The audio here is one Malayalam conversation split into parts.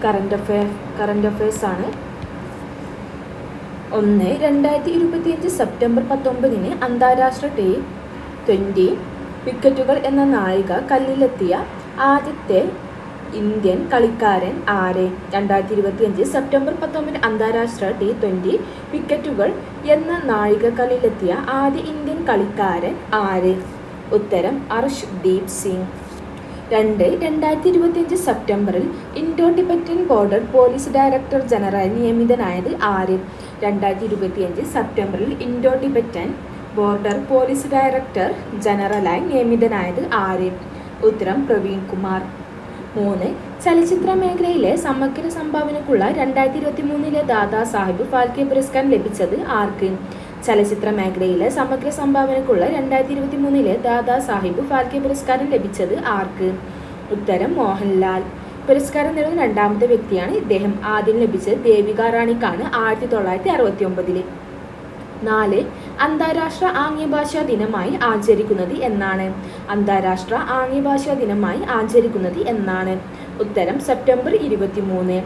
കറണ്ട് അഫയേഴ്സ് ആണ്. 1-2025 സെപ്റ്റംബർ 19 അന്താരാഷ്ട്ര T20 വിക്കറ്റുകൾ എന്ന നാഴിക കല്ലിലെത്തിയ ആദ്യത്തെ ഇന്ത്യൻ കളിക്കാരൻ ആര്? 2025 സെപ്റ്റംബർ 19 അന്താരാഷ്ട്ര T20 വിക്കറ്റുകൾ എന്ന നാഴിക കല്ലിലെത്തിയ ആദ്യ ഇന്ത്യൻ കളിക്കാരൻ ആര്? ഉത്തരം അർഷ്ദീപ് സിംഗ്. 2025 സെപ്റ്റംബറിൽ Indo Tibetan border police director general നിയമിതനായത് ആര്? 2025 സെപ്റ്റംബറിൽ Indo Tibetan border police director ജനറലായി നിയമിതനായത് ആര്? ഉത്തരം പ്രവീൺ കുമാർ. 3. ചലച്ചിത്ര മേഖലയിലെ സമഗ്ര സംഭാവനക്കുള്ള 2023 ദാദാ സാഹിബ് ഫാൽക്കെ പുരസ്കാരം ലഭിച്ചത് ആർക്ക്? ചലച്ചിത്ര മേഖലയിലെ സമഗ്ര സംഭാവനക്കുള്ള 2023 ദാദാ സാഹിബ് ഫാൽക്കെ പുരസ്കാരം ലഭിച്ചത് ആർക്ക്? ഉത്തരം മോഹൻലാൽ. പുരസ്കാരം നേടുന്ന രണ്ടാമത്തെ വ്യക്തിയാണ് ഇദ്ദേഹം. ആദ്യം ലഭിച്ചത് ദേവിക റാണിക്കാണ് 1969. 4. അന്താരാഷ്ട്ര ആംഗ്യഭാഷാ ദിനമായി ആചരിക്കുന്നത് എന്നാണ്? അന്താരാഷ്ട്ര ആംഗ്യഭാഷാ ദിനമായി ആചരിക്കുന്നത് എന്നാണ്? ഉത്തരം സെപ്റ്റംബർ 23.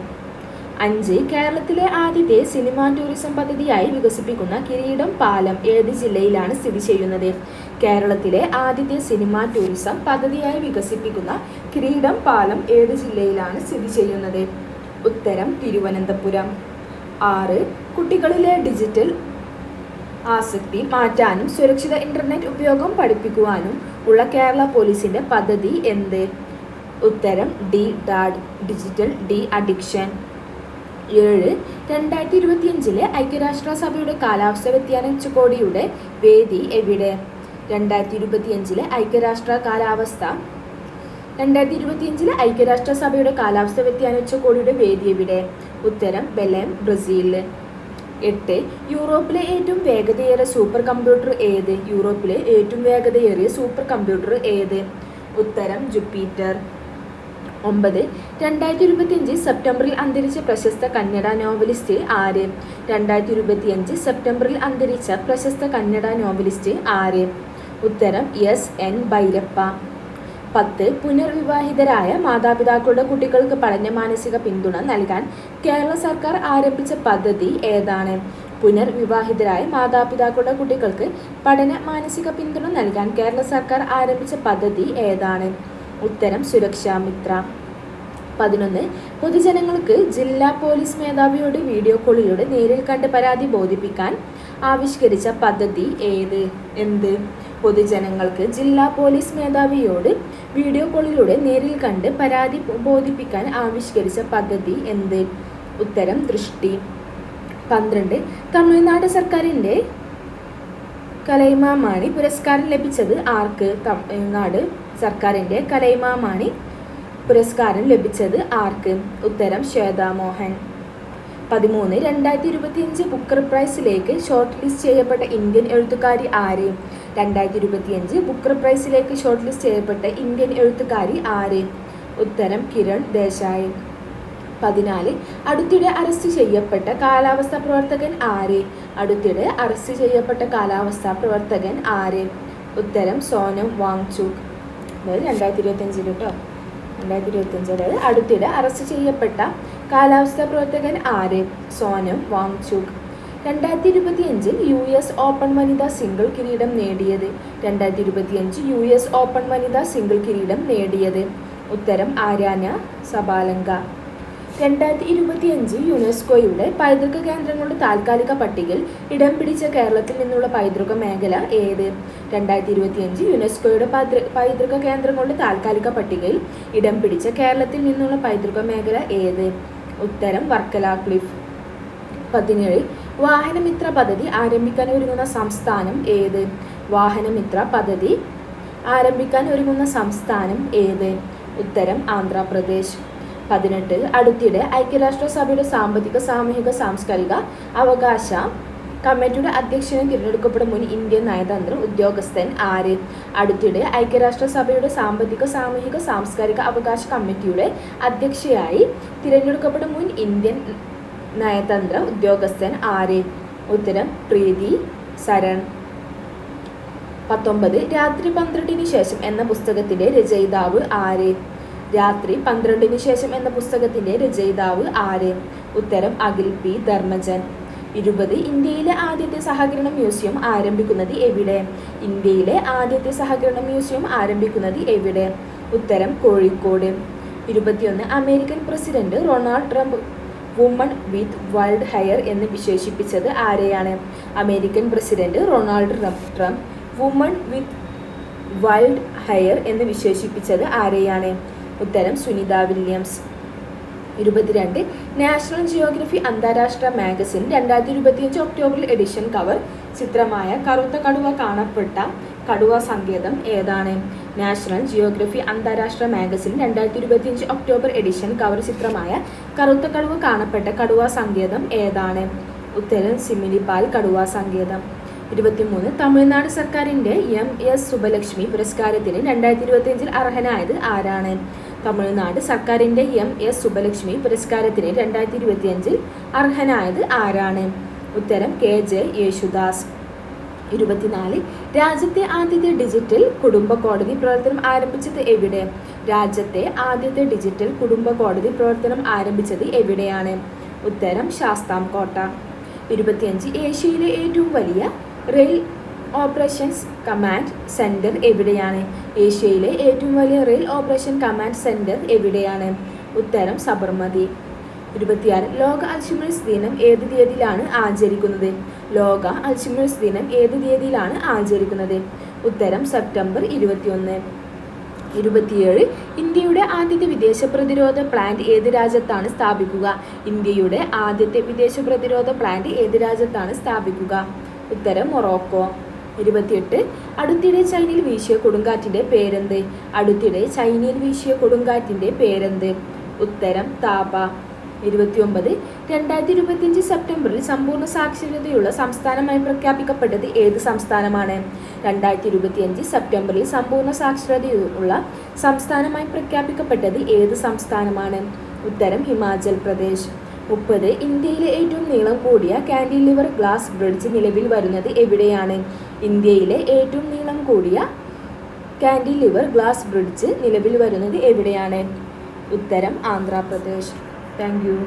5. കേരളത്തിലെ ആദ്യത്തെ സിനിമാ ടൂറിസം പദ്ധതിയായി വികസിപ്പിക്കുന്ന കിരീടം പാലം ഏത് ജില്ലയിലാണ് സ്ഥിതി ചെയ്യുന്നത്? കേരളത്തിലെ ആദ്യത്തെ സിനിമാ ടൂറിസം പദ്ധതിയായി വികസിപ്പിക്കുന്ന കിരീടം പാലം ഏത് ജില്ലയിലാണ് സ്ഥിതി ചെയ്യുന്നത്? ഉത്തരം തിരുവനന്തപുരം. 6. കുട്ടികളിലെ ഡിജിറ്റൽ ആസക്തി മാറ്റാനും സുരക്ഷിത ഇന്റർനെറ്റ് ഉപയോഗം പഠിപ്പിക്കുവാനും ഉള്ള കേരള പോലീസിന്റെ പദ്ധതി എന്ത്? ഉത്തരം DAD, ഡിജിറ്റൽ ഡി അഡിക്ഷൻ. 7. 2025 ഐക്യരാഷ്ട്രസഭയുടെ കാലാവസ്ഥ വ്യതിയാന ഉച്ചകോടിയുടെ വേദി എവിടെ? 2025 ഐക്യരാഷ്ട്രസഭയുടെ കാലാവസ്ഥ വ്യതിയാന ഉച്ചകോടിയുടെ വേദി എവിടെ? ഉത്തരം ബെലേം, ബ്രസീൽ. 8. യൂറോപ്പിലെ ഏറ്റവും വേഗതയേറിയ സൂപ്പർ കമ്പ്യൂട്ടർ ഏത്? യൂറോപ്പിലെ ഏറ്റവും വേഗതയേറിയ സൂപ്പർ കമ്പ്യൂട്ടർ ഏത്? ഉത്തരം ജുപ്പിറ്റർ. 9. 2025 സെപ്റ്റംബറിൽ അന്തരിച്ച പ്രശസ്ത കന്നഡ നോവലിസ്റ്റ് ആര്? 2025 സെപ്റ്റംബറിൽ അന്തരിച്ച പ്രശസ്ത കന്നഡ നോവലിസ്റ്റ് ആര്? ഉത്തരം SN ഭൈരപ്പ. 10. പുനർവിവാഹിതരായ മാതാപിതാക്കളുടെ കുട്ടികൾക്ക് പഠന മാനസിക പിന്തുണ നൽകാൻ കേരള സർക്കാർ ആരംഭിച്ച പദ്ധതി ഏതാണ്? പുനർവിവാഹിതരായ മാതാപിതാക്കളുടെ കുട്ടികൾക്ക് പഠന മാനസിക പിന്തുണ നൽകാൻ കേരള സർക്കാർ ആരംഭിച്ച പദ്ധതി ഏതാണ്? ഉത്തരം സുരക്ഷാമിത്ര. 11. പൊതുജനങ്ങൾക്ക് ജില്ലാ പോലീസ് മേധാവിയോട് വീഡിയോ കോളിലൂടെ നേരിൽ കണ്ട് പരാതി ബോധിപ്പിക്കാൻ ആവിഷ്കരിച്ച പദ്ധതി എന്ത്? പൊതുജനങ്ങൾക്ക് ജില്ലാ പോലീസ് മേധാവിയോട് വീഡിയോ കോളിലൂടെ നേരിൽ കണ്ട് പരാതി ബോധിപ്പിക്കാൻ ആവിഷ്കരിച്ച പദ്ധതി എന്ത്? ഉത്തരം ദൃഷ്ടി. 12. തമിഴ്നാട് സർക്കാരിൻ്റെ കലൈമാമണി പുരസ്കാരം ലഭിച്ചത് ആർക്ക്? തമിഴ്നാട് സർക്കാരിൻ്റെ കലൈമാമണി പുരസ്കാരം ലഭിച്ചത് ആർക്ക്? ഉത്തരം ശ്വേതാ മോഹൻ. 13. 2025 ബുക്കർ പ്രൈസിലേക്ക് ഷോർട്ട് ലിസ്റ്റ് ചെയ്യപ്പെട്ട ഇന്ത്യൻ എഴുത്തുകാരി ആര്? 2025 ബുക്കർ പ്രൈസിലേക്ക് ഷോർട്ട് ലിസ്റ്റ് ചെയ്യപ്പെട്ട ഇന്ത്യൻ എഴുത്തുകാരി ആര്? ഉത്തരം കിരൺ ദേശായി. 14. അടുത്തിടെ അറസ്റ്റ് ചെയ്യപ്പെട്ട കാലാവസ്ഥാ പ്രവർത്തകൻ ആര്? അടുത്തിടെ അറസ്റ്റ് ചെയ്യപ്പെട്ട കാലാവസ്ഥാ പ്രവർത്തകൻ ആര്? ഉത്തരം സോനം വാങ്ചുക്. അതായത് 2025 കേട്ടോ. 2025 അതായത് അടുത്തിടെ അറസ്റ്റ് ചെയ്യപ്പെട്ട കാലാവസ്ഥാ പ്രവർത്തകൻ ആര്? സോനം വാങ്ചുക്. 2025 US ഓപ്പൺ വനിതാ സിംഗിൾ കിരീടം നേടിയത്? 2025 US ഓപ്പൺ വനിതാ സിംഗിൾ കിരീടം നേടിയത്? ഉത്തരം ആര്യാന സബാലങ്ക. 2025 യുനെസ്കോയുടെ പൈതൃക കേന്ദ്രങ്ങളുടെ താൽക്കാലിക പട്ടികയിൽ ഇടം പിടിച്ച കേരളത്തിൽ നിന്നുള്ള പൈതൃക മേഖല ഏത്? 2025 യുനെസ്കോയുടെ പൈതൃക കേന്ദ്രങ്ങളുടെ താൽക്കാലിക പട്ടികയിൽ ഇടം പിടിച്ച കേരളത്തിൽ നിന്നുള്ള പൈതൃക മേഖല ഏത്? ഉത്തരം വർക്കല ക്ലിഫ്. 17. വാഹനമിത്ര പദ്ധതി ആരംഭിക്കാൻ ഒരുങ്ങുന്ന സംസ്ഥാനം ഏത്? വാഹനമിത്ര പദ്ധതി ആരംഭിക്കാൻ ഒരുങ്ങുന്ന സംസ്ഥാനം ഏത്? ഉത്തരം ആന്ധ്രാപ്രദേശ്. 18. അടുത്തിടെ ഐക്യരാഷ്ട്രസഭയുടെ സാമ്പത്തിക സാമൂഹിക സാംസ്കാരിക അവകാശ കമ്മിറ്റിയുടെ അധ്യക്ഷനെ തിരഞ്ഞെടുക്കപ്പെട്ട മുൻ ഇന്ത്യൻ നയതന്ത്ര ഉദ്യോഗസ്ഥൻ ആര്? അടുത്തിടെ ഐക്യരാഷ്ട്രസഭയുടെ സാമ്പത്തിക സാമൂഹിക സാംസ്കാരിക അവകാശ കമ്മിറ്റിയുടെ അധ്യക്ഷയായി തിരഞ്ഞെടുക്കപ്പെട്ട മുൻ ഇന്ത്യൻ നയതന്ത്ര ഉദ്യോഗസ്ഥൻ ആര്? ഉത്തരം പ്രീതി സരൺ. 19. രാത്രി 12 ശേഷം എന്ന പുസ്തകത്തിന്റെ രചയിതാവ് ആര്? രാത്രി 12-ന് ശേഷം എന്ന പുസ്തകത്തിന്റെ രചയിതാവ് ആര്? ഉത്തരം അഖിൽ പി ധർമ്മജൻ. 20 ഇന്ത്യയിലെ ആദ്യത്തെ സഹകരണ മ്യൂസിയം ആരംഭിക്കുന്നത് എവിടെ? ഇന്ത്യയിലെ ആദ്യത്തെ സഹകരണ മ്യൂസിയം ആരംഭിക്കുന്നത് എവിടെ? ഉത്തരം Kozhikode. 21 American president Ronald Trump woman with wild hair എന്ന് വിശേഷിപ്പിച്ചത് ആരെയാണ്? American president Ronald Trump woman with wild hair എന്ന് വിശേഷിപ്പിച്ചത് ആരെയാണ്? ഉത്തരം സുനിത വില്യംസ്. 22 നാഷണൽ ജിയോഗ്രഫി അന്താരാഷ്ട്ര മാഗസിൻ 2025 ഒക്ടോബർ എഡിഷൻ കവർ ചിത്രമായ കറുത്ത കടുവ കാണപ്പെട്ട കടുവ സങ്കേതം ഏതാണ്? നാഷണൽ ജിയോഗ്രഫി അന്താരാഷ്ട്ര മാഗസിൻ 2025 ഒക്ടോബർ എഡിഷൻ കവർ ചിത്രമായ കറുത്ത കടുവ കാണപ്പെട്ട കടുവ സങ്കേതം ഏതാണ്? ഉത്തരം സിമിലിപാൽ കടുവ സങ്കേതം. 23 തമിഴ്നാട് സർക്കാരിൻ്റെ MS സുബ്ബലക്ഷ്മി പുരസ്കാരത്തിന് 2025 അർഹനായത് ആരാണ്? തമിഴ്നാട് സർക്കാരിൻ്റെ MS സുബ്ബലക്ഷ്മി പുരസ്കാരത്തിന് 2025 അർഹനായത് ആരാണ്? ഉത്തരം KJ യേശുദാസ്. 24 രാജ്യത്തെ ആദ്യത്തെ ഡിജിറ്റൽ കുടുംബ കോടതി പ്രവർത്തനം ആരംഭിച്ചത് എവിടെ? രാജ്യത്തെ ആദ്യത്തെ ഡിജിറ്റൽ കുടുംബ കോടതി പ്രവർത്തനം ആരംഭിച്ചത് എവിടെയാണ്? ഉത്തരം ശാസ്താംകോട്ട. 25 ഏഷ്യയിലെ ഏറ്റവും വലിയ റെയിൽ ഓപ്പറേഷൻസ് കമാൻഡ് സെൻറ്റർ എവിടെയാണ്? ഏഷ്യയിലെ ഏറ്റവും വലിയ റെയിൽ ഓപ്പറേഷൻ കമാൻഡ് സെൻറ്റർ എവിടെയാണ്? ഉത്തരം സബർമതി. 26 ലോക അൽഷിമേഴ്സ് ദിനം ഏത് തീയതിയിലാണ് ആചരിക്കുന്നത്? ലോക അൽഷിമേഴ്സ് ദിനം ഏത് തീയതിയിലാണ് ആചരിക്കുന്നത്? ഉത്തരം സെപ്റ്റംബർ 21. 27 ഇന്ത്യയുടെ ആദ്യത്തെ വിദേശ പ്രതിരോധ പ്ലാന്റ് ഏത് രാജ്യത്താണ് സ്ഥാപിക്കുക? ഇന്ത്യയുടെ ആദ്യത്തെ വിദേശ പ്രതിരോധ പ്ലാന്റ് ഏത് രാജ്യത്താണ് സ്ഥാപിക്കുക? ഉത്തരം മൊറോക്കോ. 28 അടുത്തിടെ ചൈനയിൽ വീശിയ കൊടുങ്കാറ്റിൻ്റെ പേരെന്ത്? അടുത്തിടെ ചൈനയിൽ വീശിയ കൊടുങ്കാറ്റിൻ്റെ പേരെന്ത്? ഉത്തരം താപ. 29 2025 സെപ്റ്റംബറിൽ സമ്പൂർണ്ണ സാക്ഷരതയുള്ള സംസ്ഥാനമായി പ്രഖ്യാപിക്കപ്പെട്ടത് ഏത് സംസ്ഥാനമാണ്? 2025 സെപ്റ്റംബറിൽ സമ്പൂർണ്ണ സാക്ഷരതയുള്ള സംസ്ഥാനമായി പ്രഖ്യാപിക്കപ്പെട്ടത് ഏത് സംസ്ഥാനമാണ്? ഉത്തരം ഹിമാചൽ പ്രദേശ്. 30 ഇന്ത്യയിലെ ഏറ്റവും നീളം കൂടിയ കാൻഡിലിവർ ഗ്ലാസ് ബ്രിഡ്ജ് നിലവിൽ വരുന്നത് എവിടെയാണ്? ഇന്ത്യയിലെ ഏറ്റവും നീളം കൂടിയ കാൻഡിലിവർ ഗ്ലാസ് ബ്രിഡ്ജ് നിലവിൽ വരുന്നത് എവിടെയാണ്? ഉത്തരം ആന്ധ്രാപ്രദേശ്. Thank you.